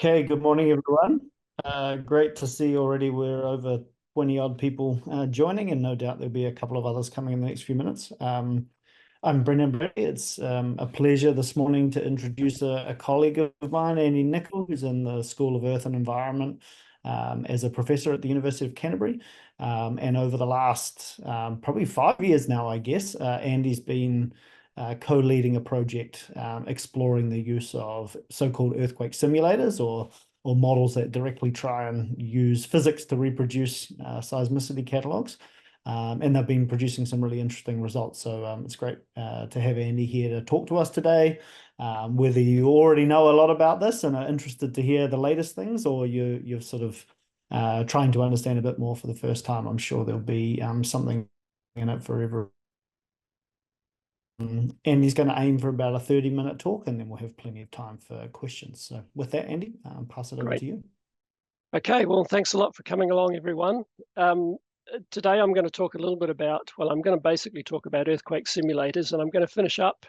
Okay, good morning, everyone. Great to see already we're over 20 odd people joining, and no doubt there'll be a couple of others coming in the next few minutes. I'm Brendan Brady. It's a pleasure this morning to introduce a colleague of mine, Andy Nicol, who's in the School of Earth and Environment as a professor at the University of Canterbury. And over the last probably 5 years now, I guess, Andy's been co-leading a project exploring the use of so-called earthquake simulators or models that directly try and use physics to reproduce seismicity catalogs. And they've been producing some really interesting results. So it's great to have Andy here to talk to us today. Whether you already know a lot about this and are interested to hear the latest things, or you're sort of trying to understand a bit more for the first time, I'm sure there'll be something in it for everyone. And he's going to aim for about a 30-minute talk, and then we'll have plenty of time for questions. So with that, Andy, I'll pass it over to you. Okay, well, thanks a lot for coming along, everyone. Today I'm going to talk a little bit about, I'm going to basically talk about earthquake simulators, and I'm going to finish up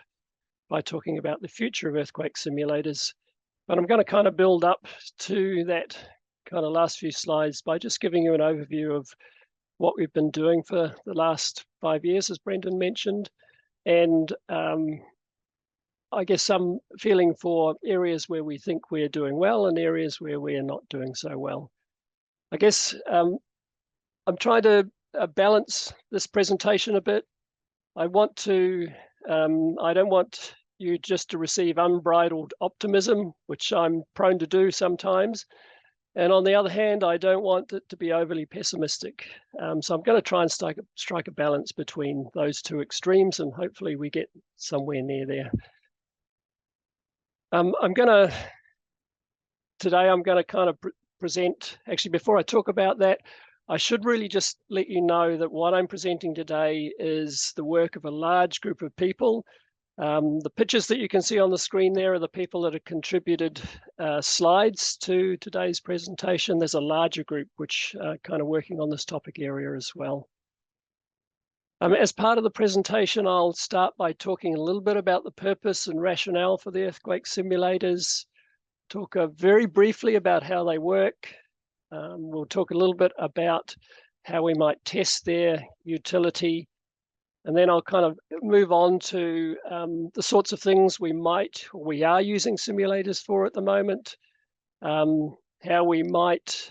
by talking about the future of earthquake simulators. But I'm going to kind of build up to that kind of last few slides by just giving you an overview of what we've been doing for the last 5 years, as Brendan mentioned. And I guess some feeling for areas where we think we're doing well and areas where we're not doing so well. I guess I'm trying to balance this presentation a bit. I don't want you just to receive unbridled optimism, which I'm prone to do sometimes. And on the other hand, I don't want it to be overly pessimistic. So I'm going to try and strike a balance between those two extremes, and hopefully we get somewhere near there. Today I'm going to kind of present, actually before I talk about that, I should really just let you know that what I'm presenting today is the work of a large group of people. The pictures that you can see on the screen there are the people that have contributed slides to today's presentation. There's a larger group which are kind of working on this topic area as well. As part of the presentation, I'll start by talking a little bit about the purpose and rationale for the earthquake simulators, talk very briefly about how they work. We'll talk a little bit about how we might test their utility. And then I'll kind of move on to the sorts of things we are using simulators for at the moment, how we might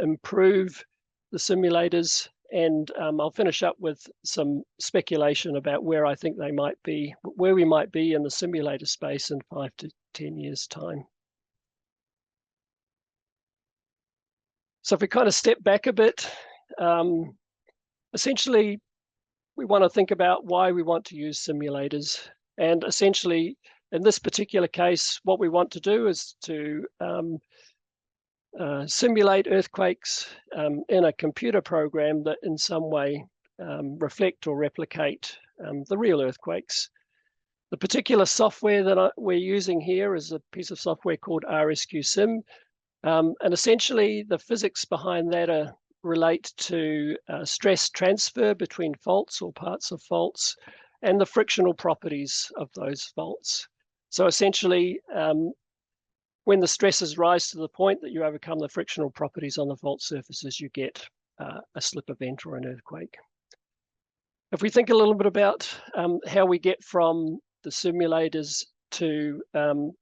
improve the simulators, and I'll finish up with some speculation about where I think they might be, where we might be in the simulator space in 5 to 10 years' time. So if we kind of step back a bit, essentially, we want to think about why we want to use simulators. And essentially, in this particular case, what we want to do is to simulate earthquakes in a computer program that in some way reflect or replicate the real earthquakes. The particular software that we're using here is a piece of software called RSQSim. And essentially, the physics behind that relate to stress transfer between faults or parts of faults and the frictional properties of those faults. So essentially, when the stresses rise to the point that you overcome the frictional properties on the fault surfaces, you get a slip event or an earthquake. If we think a little bit about how we get from the simulators to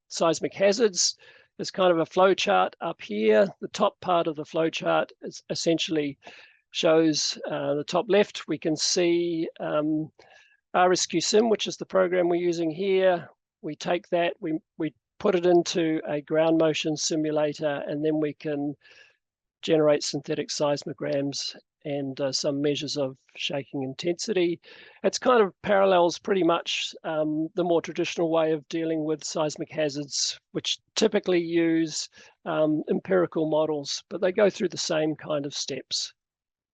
seismic hazards, there's kind of a flow chart up here. The top part of the flow chart is essentially shows the top left. We can see RSQSim, which is the program we're using here. We take that, we put it into a ground motion simulator, and then we can generate synthetic seismograms and some measures of shaking intensity. It's kind of parallels pretty much the more traditional way of dealing with seismic hazards, which typically use empirical models, but they go through the same kind of steps.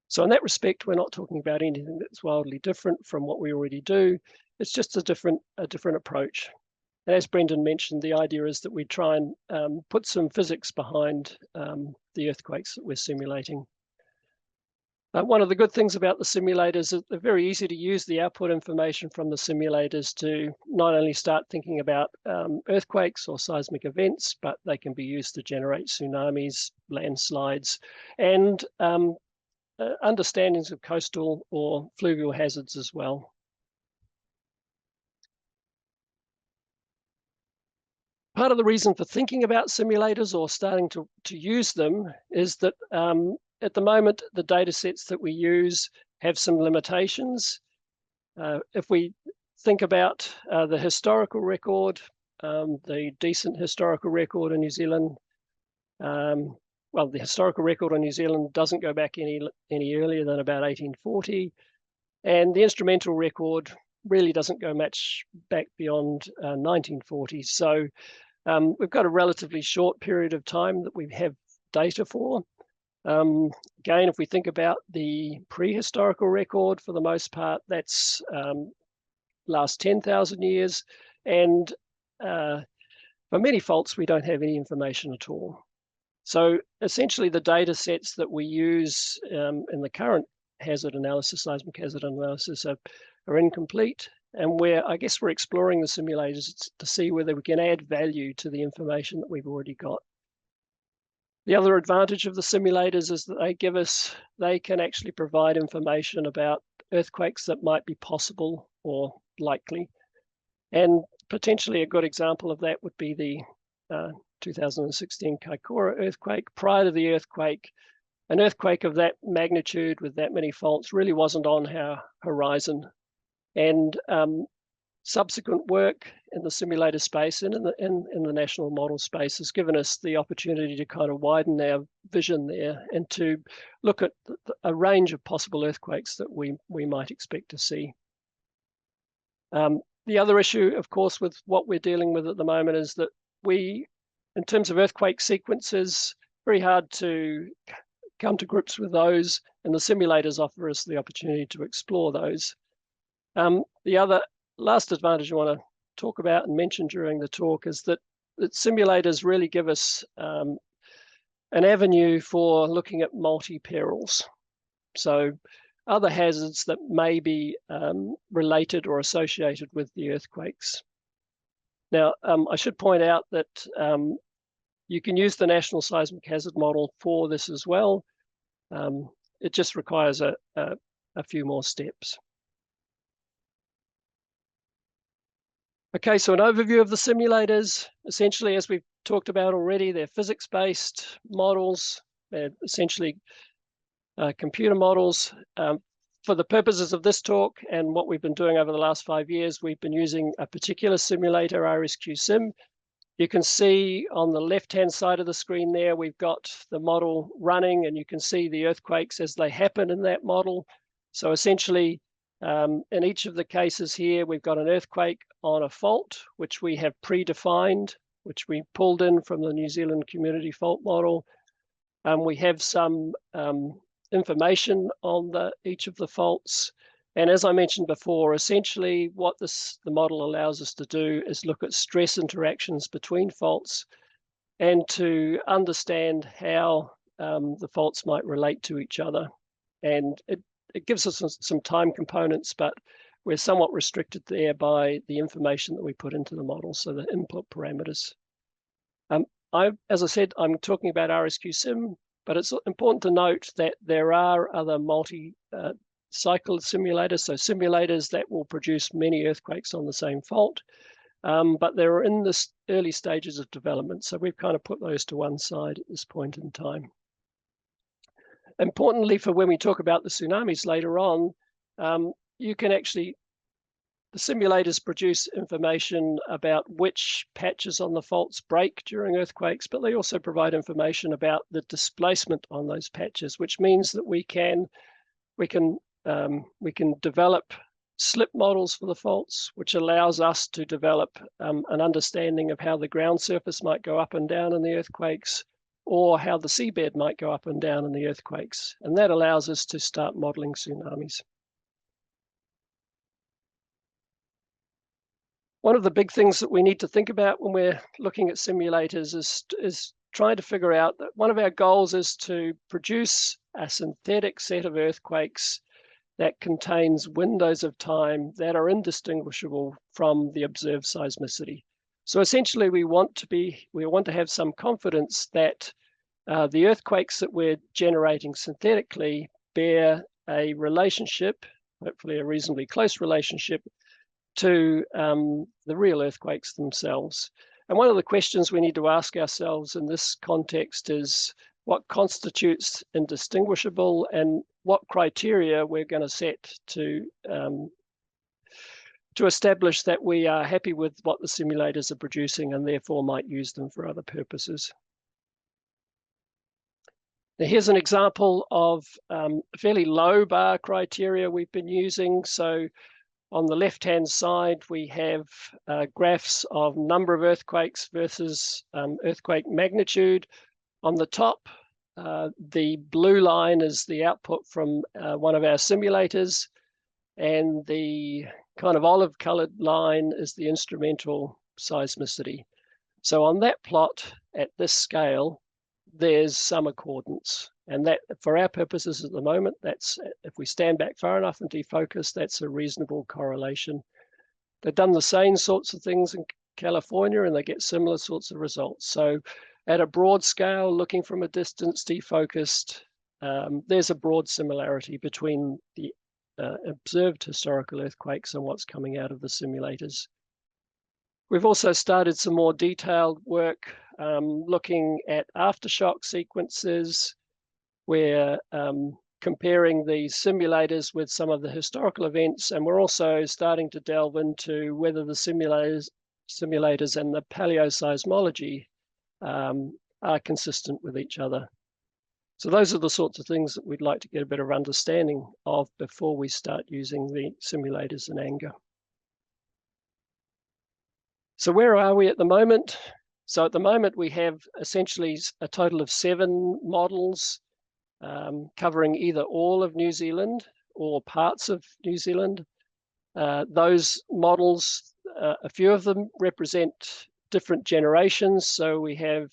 So in that respect, we're not talking about anything that's wildly different from what we already do. It's just a different approach. And as Brendan mentioned, the idea is that we try and put some physics behind the earthquakes that we're simulating. One of the good things about the simulators is they're very easy to use the output information from the simulators to not only start thinking about earthquakes or seismic events, but they can be used to generate tsunamis, landslides, and understandings of coastal or fluvial hazards as well. Part of the reason for thinking about simulators or starting to use them is that at the moment, the data sets that we use have some limitations. If we think about the historical record, the decent historical record in New Zealand, well, the historical record in New Zealand doesn't go back any earlier than about 1840, and the instrumental record really doesn't go much back beyond 1940. So we've got a relatively short period of time that we have data for. Again, if we think about the prehistorical record, for the most part, that's last 10,000 years. And for many faults, we don't have any information at all. So essentially, the data sets that we use in the current hazard analysis, seismic hazard analysis, are incomplete. And I guess we're exploring the simulators to see whether we can add value to the information that we've already got. The other advantage of the simulators is that they can actually provide information about earthquakes that might be possible or likely. And potentially a good example of that would be the 2016 QuakeCoRE earthquake. Prior to the earthquake, an earthquake of that magnitude with that many faults really wasn't on our horizon. And subsequent work in the simulator space and in the national model space has given us the opportunity to kind of widen our vision there and to look at a range of possible earthquakes that we might expect to see. The other issue, of course, with what we're dealing with at the moment is that in terms of earthquake sequences, very hard to come to grips with those, and the simulators offer us the opportunity to explore those. The other last advantage I want to talk about and mention during the talk is that simulators really give us an avenue for looking at multi-perils. So other hazards that may be related or associated with the earthquakes. Now, I should point out that you can use the National Seismic Hazard Model for this as well. It just requires a few more steps. Okay, so an overview of the simulators. Essentially, as we've talked about already, they're physics-based models. They're essentially computer models. For the purposes of this talk and what we've been doing over the last 5 years, we've been using a particular simulator, RSQSim. You can see on the left-hand side of the screen there, we've got the model running, and you can see the earthquakes as they happen in that model. So essentially, in each of the cases here, we've got an earthquake on a fault, which we have predefined, which we pulled in from the New Zealand Community Fault Model. We have some information on each of the faults. And as I mentioned before, essentially what the model allows us to do is look at stress interactions between faults and to understand how the faults might relate to each other. And it gives us some time components, but we're somewhat restricted there by the information that we put into the model, so the input parameters. As I said, I'm talking about RSQSim, but it's important to note that there are other multi-cycle simulators, so simulators that will produce many earthquakes on the same fault, but they're in the early stages of development, so we've kind of put those to one side at this point in time. Importantly, for when we talk about the tsunamis later on, you can actually, the simulators produce information about which patches on the faults break during earthquakes, but they also provide information about the displacement on those patches, which means that we can develop slip models for the faults, which allows us to develop an understanding of how the ground surface might go up and down in the earthquakes, or how the seabed might go up and down in the earthquakes. And that allows us to start modeling tsunamis. One of the big things that we need to think about when we're looking at simulators is trying to figure out that one of our goals is to produce a synthetic set of earthquakes that contains windows of time that are indistinguishable from the observed seismicity. So essentially, we want to have some confidence that the earthquakes that we're generating synthetically bear a relationship, hopefully a reasonably close relationship, to the real earthquakes themselves. And one of the questions we need to ask ourselves in this context is what constitutes indistinguishable and what criteria we're going to set to establish that we are happy with what the simulators are producing and therefore might use them for other purposes. Now, here's an example of a fairly low bar criteria we've been using. So on the left-hand side, we have graphs of number of earthquakes versus earthquake magnitude. On the top, the blue line is the output from one of our simulators, and the kind of olive-colored line is the instrumental seismicity. So on that plot at this scale, there's some accordance. And that, for our purposes at the moment, that's, if we stand back far enough and defocus, that's a reasonable correlation. They've done the same sorts of things in California and they get similar sorts of results. So at a broad scale, looking from a distance, defocused, there's a broad similarity between the observed historical earthquakes and what's coming out of the simulators. We've also started some more detailed work looking at aftershock sequences. We're comparing the simulators with some of the historical events, and we're also starting to delve into whether the simulators and the paleoseismology are consistent with each other. So those are the sorts of things that we'd like to get a better understanding of before we start using the simulators in anger. So where are we at the moment? So at the moment, we have essentially a total of 7 models covering either all of New Zealand or parts of New Zealand. Those models, a few of them represent different generations. So we have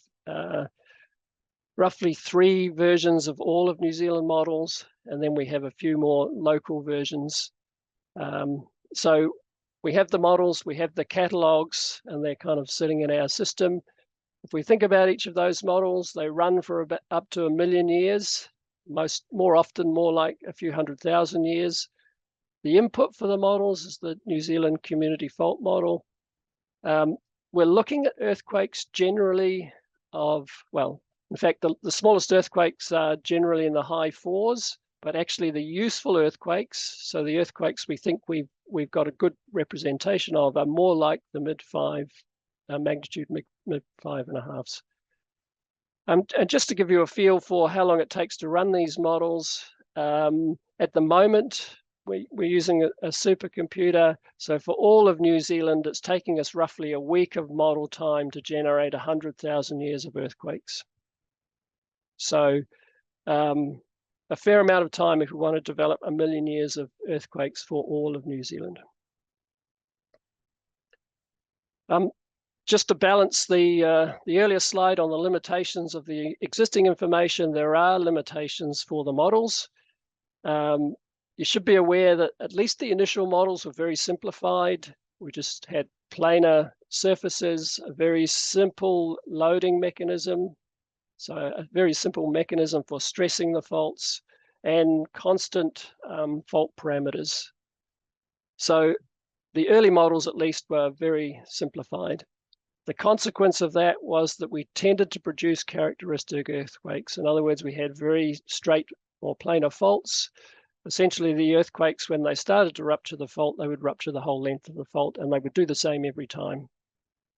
roughly 3 versions of all of New Zealand models, and then we have a few more local versions. So we have the models, we have the catalogs, and they're kind of sitting in our system. If we think about each of those models, they run for about up to 1 million years, more often more like a few 100,000 years. The input for the models is the New Zealand Community Fault Model. We're looking at earthquakes generally of, well, in fact, the smallest earthquakes are generally in the high 4s, but actually the useful earthquakes, so the earthquakes we think we've got a good representation of, are more like the mid-5 magnitude, mid-5.5s. And just to give you a feel for how long it takes to run these models, at the moment, we're using a supercomputer. So for all of New Zealand, it's taking us roughly a week of model time to generate 100,000 years of earthquakes. So a fair amount of time if we want to develop 1 million years of earthquakes for all of New Zealand. Just to balance the earlier slide on the limitations of the existing information, there are limitations for the models. You should be aware that at least the initial models were very simplified. We just had planar surfaces, a very simple loading mechanism, so a very simple mechanism for stressing the faults, and constant fault parameters. So the early models, at least, were very simplified. The consequence of that was that we tended to produce characteristic earthquakes. In other words, we had very straight or planar faults. Essentially, the earthquakes, when they started to rupture the fault, they would rupture the whole length of the fault, and they would do the same every time.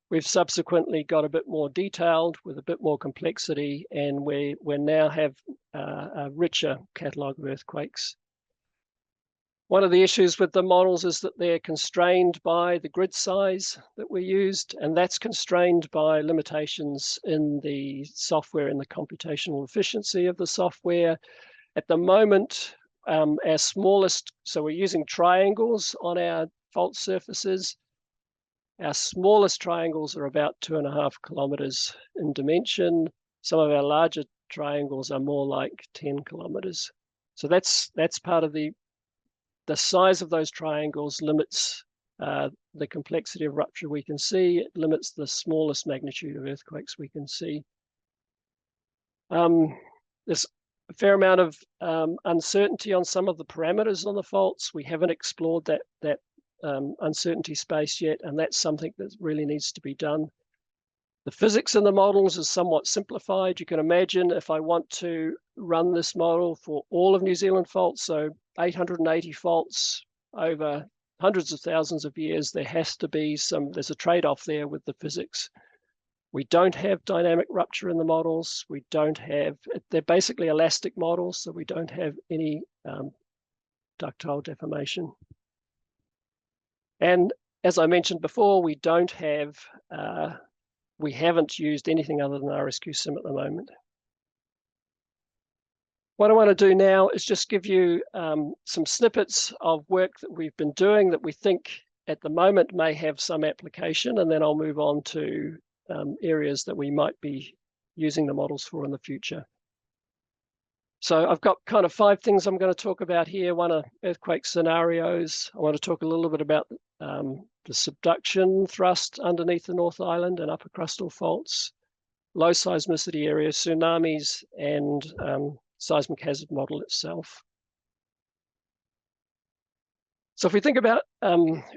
We've subsequently got a bit more detailed with a bit more complexity, and we now have a richer catalogue of earthquakes. One of the issues with the models is that they're constrained by the grid size that we used, and that's constrained by limitations in the software and the computational efficiency of the software. At the moment, our smallest, so we're using triangles on our fault surfaces. Our smallest triangles are about 2.5 kilometers in dimension. Some of our larger triangles are more like 10 kilometers. So that's part of the size of those triangles limits the complexity of rupture we can see. It limits the smallest magnitude of earthquakes we can see. There's a fair amount of uncertainty on some of the parameters on the faults. We haven't explored that uncertainty space yet, and that's something that really needs to be done. The physics in the models is somewhat simplified. You can imagine if I want to run this model for all of New Zealand faults, so 880 faults over hundreds of thousands of years, there has to be there's a trade-off there with the physics. We don't have dynamic rupture in the models. We don't have, they're basically elastic models, so we don't have any ductile deformation. And as I mentioned before, we haven't used anything other than RSQSim at the moment. What I want to do now is just give you some snippets of work that we've been doing that we think at the moment may have some application, and then I'll move on to areas that we might be using the models for in the future. So I've got kind of 5 things I'm going to talk about here. One are earthquake scenarios. I want to talk a little bit about the subduction thrust underneath the North Island and upper crustal faults, low seismicity areas, tsunamis, and seismic hazard model itself. So if we think about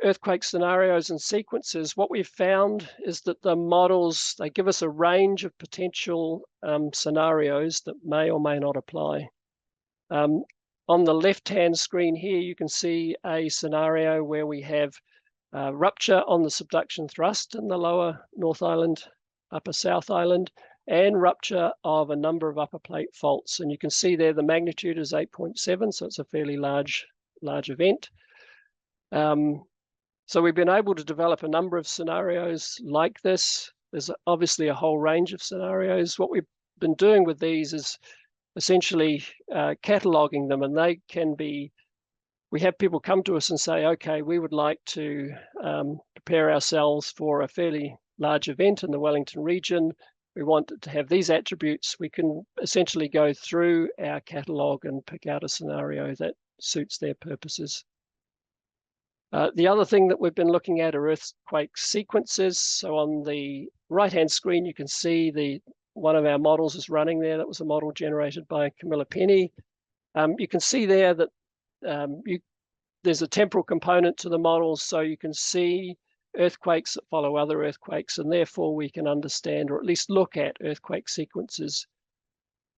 earthquake scenarios and sequences, what we've found is that the models, they give us a range of potential scenarios that may or may not apply. On the left-hand screen here, you can see a scenario where we have rupture on the subduction thrust in the lower North Island, upper South Island, and rupture of a number of upper plate faults. And you can see there the magnitude is 8.7, so it's a fairly large event. So we've been able to develop a number of scenarios like this. There's obviously a whole range of scenarios. What we've been doing with these is essentially cataloging them, and they can be, we have people come to us and say, okay, we would like to prepare ourselves for a fairly large event in the Wellington region. We want to have these attributes. We can essentially go through our catalog and pick out a scenario that suits their purposes. The other thing that we've been looking at are earthquake sequences. So on the right-hand screen, you can see one of our models is running there. That was a model generated by Camilla Penny. You can see there that there's a temporal component to the models, so you can see earthquakes that follow other earthquakes, and therefore we can understand or at least look at earthquake sequences.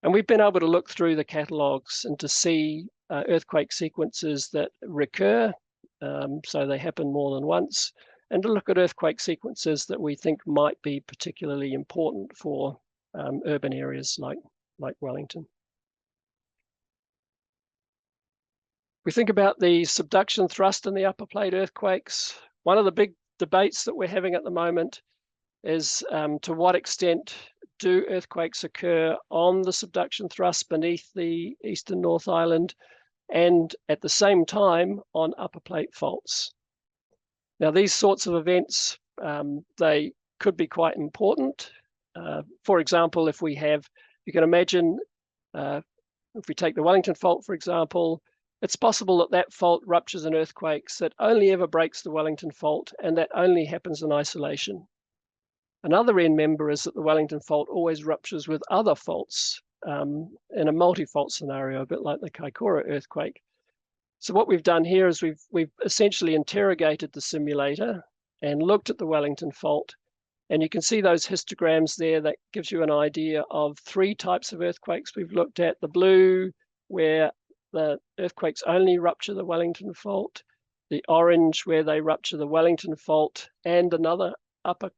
And we've been able to look through the catalogs and to see earthquake sequences that recur, so they happen more than once, and to look at earthquake sequences that we think might be particularly important for urban areas like Wellington. We think about the subduction thrust in the upper plate earthquakes. One of the big debates that we're having at the moment is to what extent do earthquakes occur on the subduction thrust beneath the eastern North Island and at the same time on upper plate faults. Now, these sorts of events, they could be quite important. For example, if we have, you can imagine, if we take the Wellington fault, for example, it's possible that that fault ruptures in earthquakes that only ever breaks the Wellington fault, and that only happens in isolation. Another end member is that the Wellington fault always ruptures with other faults in a multi-fault scenario, a bit like the QuakeCoRE earthquake. So what we've done here is we've essentially interrogated the simulator and looked at the Wellington fault, and you can see those histograms there. That gives you an idea of 3 types of earthquakes we've looked at. The blue, where the earthquakes only rupture the Wellington fault, the orange, where they rupture the Wellington fault and another upper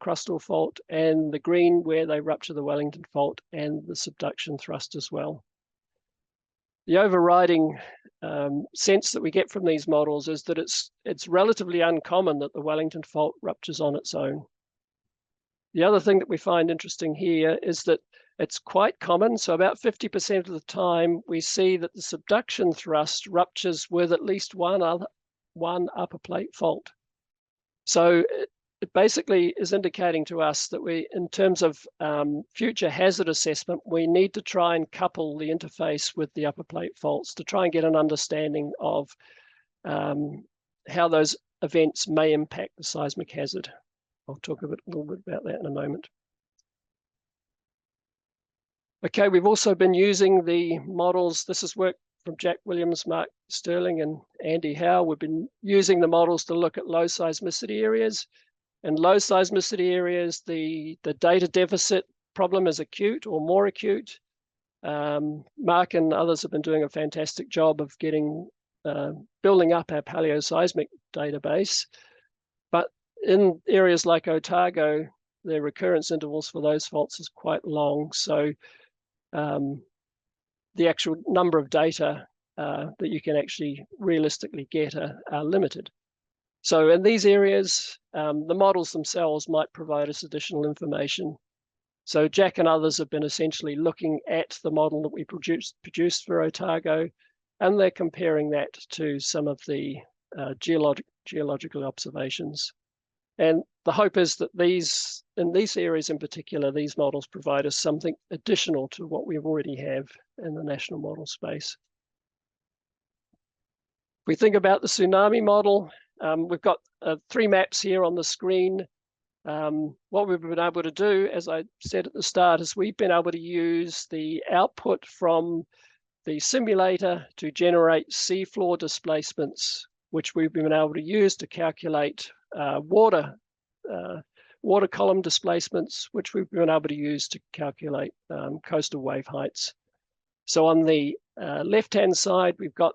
crustal fault, and the green, where they rupture the Wellington fault and the subduction thrust as well. The overriding sense that we get from these models is that it's relatively uncommon that the Wellington fault ruptures on its own. The other thing that we find interesting here is that it's quite common. So about 50% of the time, we see that the subduction thrust ruptures with at least one upper plate fault. So it basically is indicating to us that we, in terms of future hazard assessment, we need to try and couple the interface with the upper plate faults to try and get an understanding of how those events may impact the seismic hazard. I'll talk a little bit about that in a moment. Okay, we've also been using the models. This is work from Jack Williams, Mark Sterling, and Andy Howe. We've been using the models to look at low seismicity areas. In low seismicity areas, the data deficit problem is acute or more acute. Mark and others have been doing a fantastic job of building up our paleoseismic database. But in areas like Otago, the recurrence intervals for those faults is quite long. So the actual number of data that you can actually realistically get are limited. So in these areas, the models themselves might provide us additional information. So Jack and others have been essentially looking at the model that we produced for Otago, and they're comparing that to some of the geological observations. And the hope is that in these areas in particular, these models provide us something additional to what we already have in the national model space. If we think about the tsunami model, we've got 3 maps here on the screen. What we've been able to do, as I said at the start, is we've been able to use the output from the simulator to generate seafloor displacements, which we've been able to use to calculate water column displacements, which we've been able to use to calculate coastal wave heights. So on the left-hand side, we've got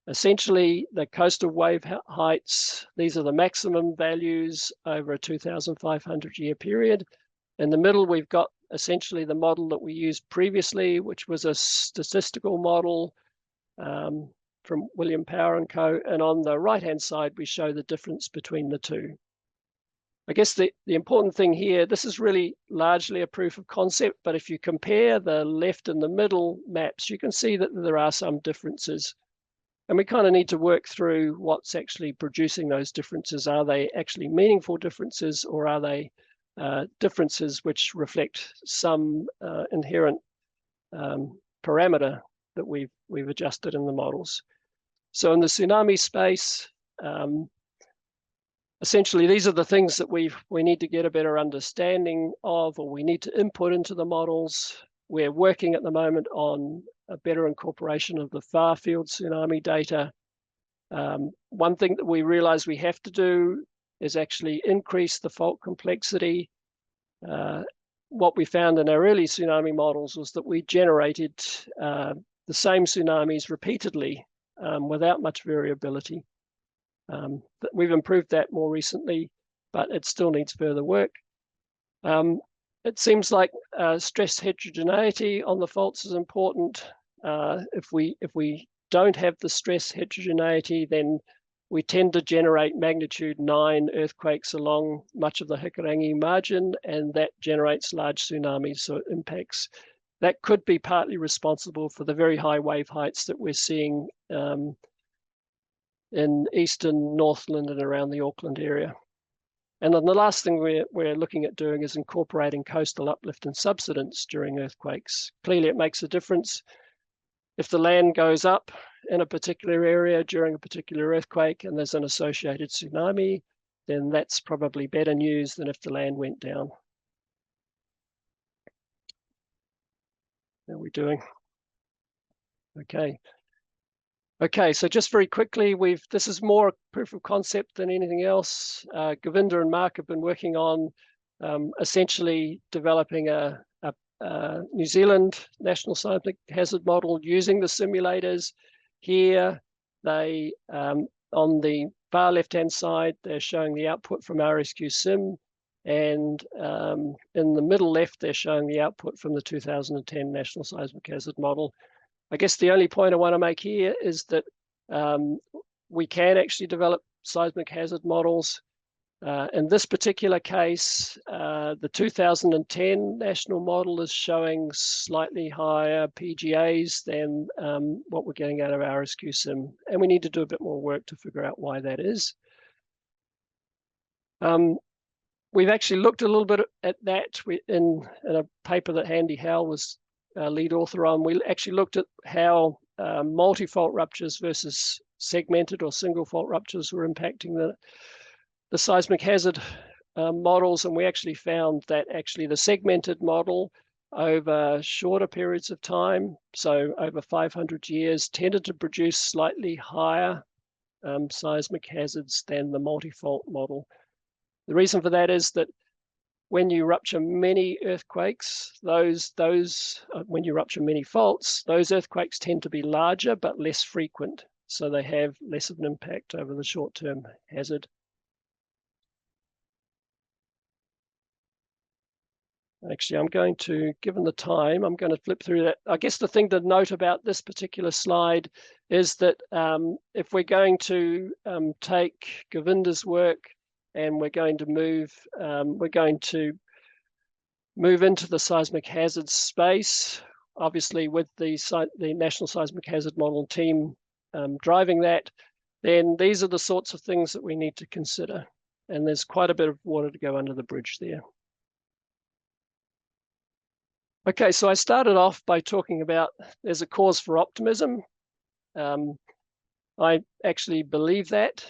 essentially the coastal wave heights. These are the maximum values over a 2,500 year period. In the middle, we've got essentially the model that we used previously, which was a statistical model from William Power and Co. And on the right-hand side, we show the difference between the two. I guess the important thing here, this is really largely a proof of concept, but if you compare the left and the middle maps, you can see that there are some differences. And we kind of need to work through what's actually producing those differences. Are they actually meaningful differences, or are they differences which reflect some inherent parameter that we've adjusted in the models? So in the tsunami space, essentially these are the things that we need to get a better understanding of, or we need to input into the models. We're working at the moment on a better incorporation of the far field tsunami data. One thing that we realize we have to do is actually increase the fault complexity. What we found in our early tsunami models was that we generated the same tsunamis repeatedly without much variability. We've improved that more recently, but it still needs further work. It seems like stress heterogeneity on the faults is important. If we don't have the stress heterogeneity, then we tend to generate magnitude 9 earthquakes along much of the Hikurangi margin, and that generates large tsunamis, so it impacts. That could be partly responsible for the very high wave heights that we're seeing in eastern Northland and around the Auckland area. And then the last thing we're looking at doing is incorporating coastal uplift and subsidence during earthquakes. Clearly, it makes a difference. If the land goes up in a particular area during a particular earthquake and there's an associated tsunami, then that's probably better news than if the land went down. How are we doing? Okay, so just very quickly, this is more proof of concept than anything else. Govinda and Mark have been working on essentially developing a New Zealand national seismic hazard model using the simulators. Here, they on the far left-hand side, they're showing the output from RSQSim, and in the middle left, they're showing the output from the 2010 National Seismic Hazard Model. I guess the only point I want to make here is that we can actually develop seismic hazard models. In this particular case, the 2010 national model is showing slightly higher PGAs than what we're getting out of RSQSim, and we need to do a bit more work to figure out why that is. We've actually looked a little bit at that in a paper that Andy Howell was lead author on. We actually looked at how multi-fault ruptures versus segmented or single fault ruptures were impacting the seismic hazard models, and we actually found that actually the segmented model over shorter periods of time, so over 500 years, tended to produce slightly higher seismic hazards than the multi-fault model. The reason for that is that when you rupture many earthquakes, when you rupture many faults, those earthquakes tend to be larger but less frequent, so they have less of an impact over the short-term hazard. Actually, I'm going to, given the time, I'm going to flip through that. I guess the thing to note about this particular slide is that if we're going to take Govinda's work and we're going to move into the seismic hazard space, obviously with the National Seismic Hazard Model team driving that, then these are the sorts of things that we need to consider. And there's quite a bit of water to go under the bridge there. Okay, so I started off by talking about there's a cause for optimism. I actually believe that.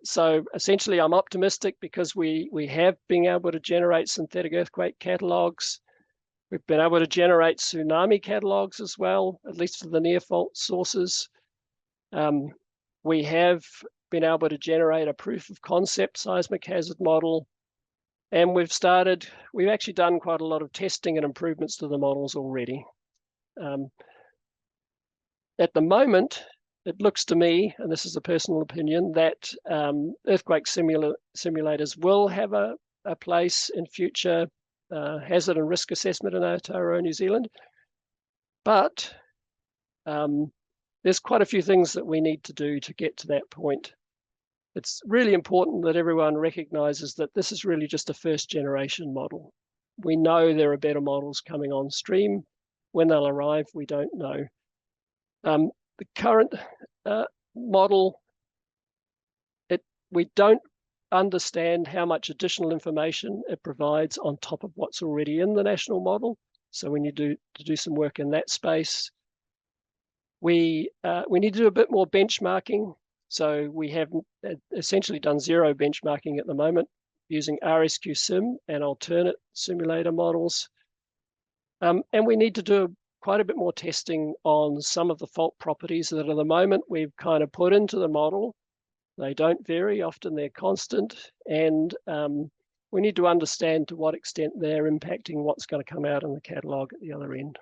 So essentially, I'm optimistic because we have been able to generate synthetic earthquake catalogs. We've been able to generate tsunami catalogs as well, at least for the near fault sources. We have been able to generate a proof of concept seismic hazard model. And we've actually done quite a lot of testing and improvements to the models already. At the moment, it looks to me, and this is a personal opinion, that earthquake simulators will have a place in future hazard and risk assessment in Aotearoa New Zealand. But there's quite a few things that we need to do to get to that point. It's really important that everyone recognizes that this is really just a first generation model. We know there are better models coming on stream. When they'll arrive, we don't know. The current model, we don't understand how much additional information it provides on top of what's already in the national model. So we need to do some work in that space. We need to do a bit more benchmarking. So we have essentially done zero benchmarking at the moment using RSQSim and alternate simulator models. And we need to do quite a bit more testing on some of the fault properties that at the moment we've kind of put into the model. They don't vary, often they're constant. And we need to understand to what extent they're impacting what's going to come out in the catalogue at the other end.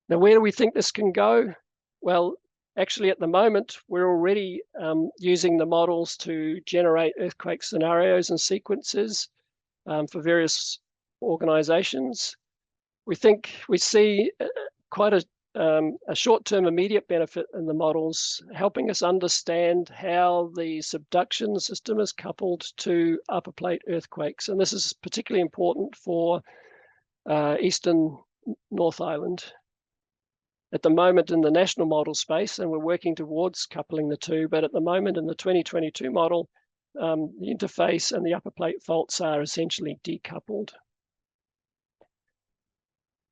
Now, where do we think this can go? Well, actually, at the moment, we're already using the models to generate earthquake scenarios and sequences for various organizations. We think we see quite a short-term immediate benefit in the models, helping us understand how the subduction system is coupled to upper plate earthquakes. And this is particularly important for Eastern North Island. At the moment in the national model space, and we're working towards coupling the two, but at the moment in the 2022 model, the interface and the upper plate faults are essentially decoupled.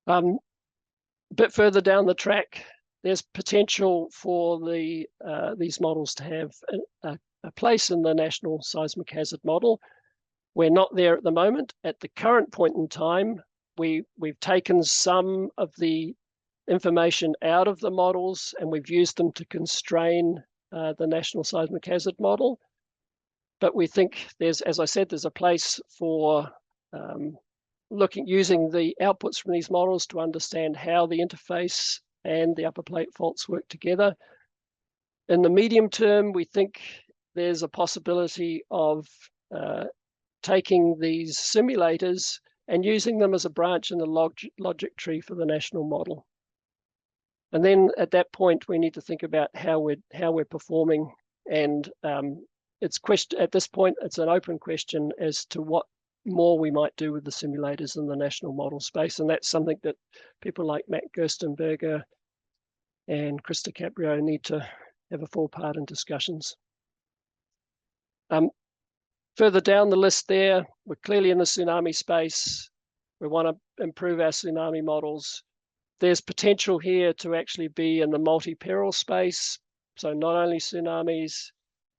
A bit further down the track, there's potential for these models to have a place in the National Seismic Hazard Model. We're not there at the moment. At the current point in time, we've taken some of the information out of the models and we've used them to constrain the National Seismic Hazard Model. But we think there's, as I said, there's a place for using the outputs from these models to understand how the interface and the upper plate faults work together. In the medium term, we think there's a possibility of taking these simulators and using them as a branch in the logic tree for the national model. And then at that point, we need to think about how we're performing. And at this point, it's an open question as to what more we might do with the simulators in the national model space. And that's something that people like Matt Gerstenberger and Chris DiCaprio need to have a full part in discussions. Further down the list there, we're clearly in the tsunami space. We want to improve our tsunami models. There's potential here to actually be in the multi-peril space. So not only tsunamis,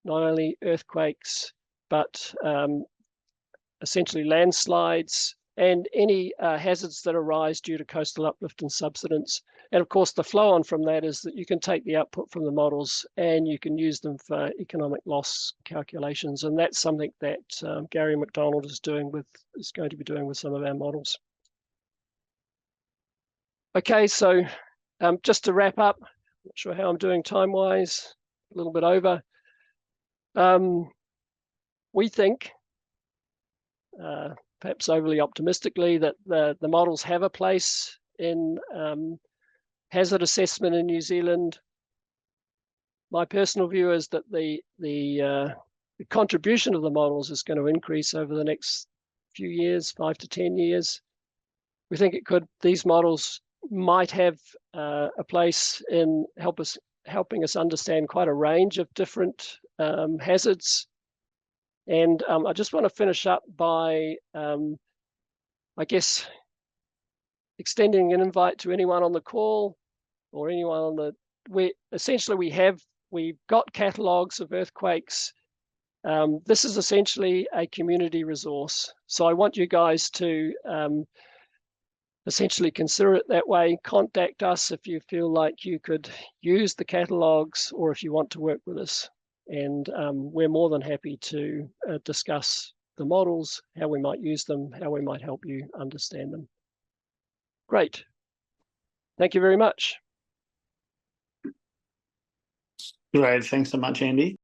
not only earthquakes, but essentially landslides and any hazards that arise due to coastal uplift and subsidence. And of course, the flow on from that is that you can take the output from the models and you can use them for economic loss calculations. And that's something that Gary McDonald is going to be doing with some of our models. Okay, so just to wrap up, not sure how I'm doing time-wise, a little bit over. We think, perhaps overly optimistically, that the models have a place in hazard assessment in New Zealand. My personal view is that the contribution of the models is going to increase over the next few years, 5 to 10 years. We think these models might have a place in helping us understand quite a range of different hazards. And I just want to finish up by, I guess, extending an invite to anyone on the call or anyone on we've got catalogs of earthquakes. This is essentially a community resource. So I want you guys to essentially consider it that way. Contact us if you feel like you could use the catalogs or if you want to work with us. And we're more than happy to discuss the models, how we might use them, how we might help you understand them. Great. Thank you very much. Great. Thanks so much, Andy.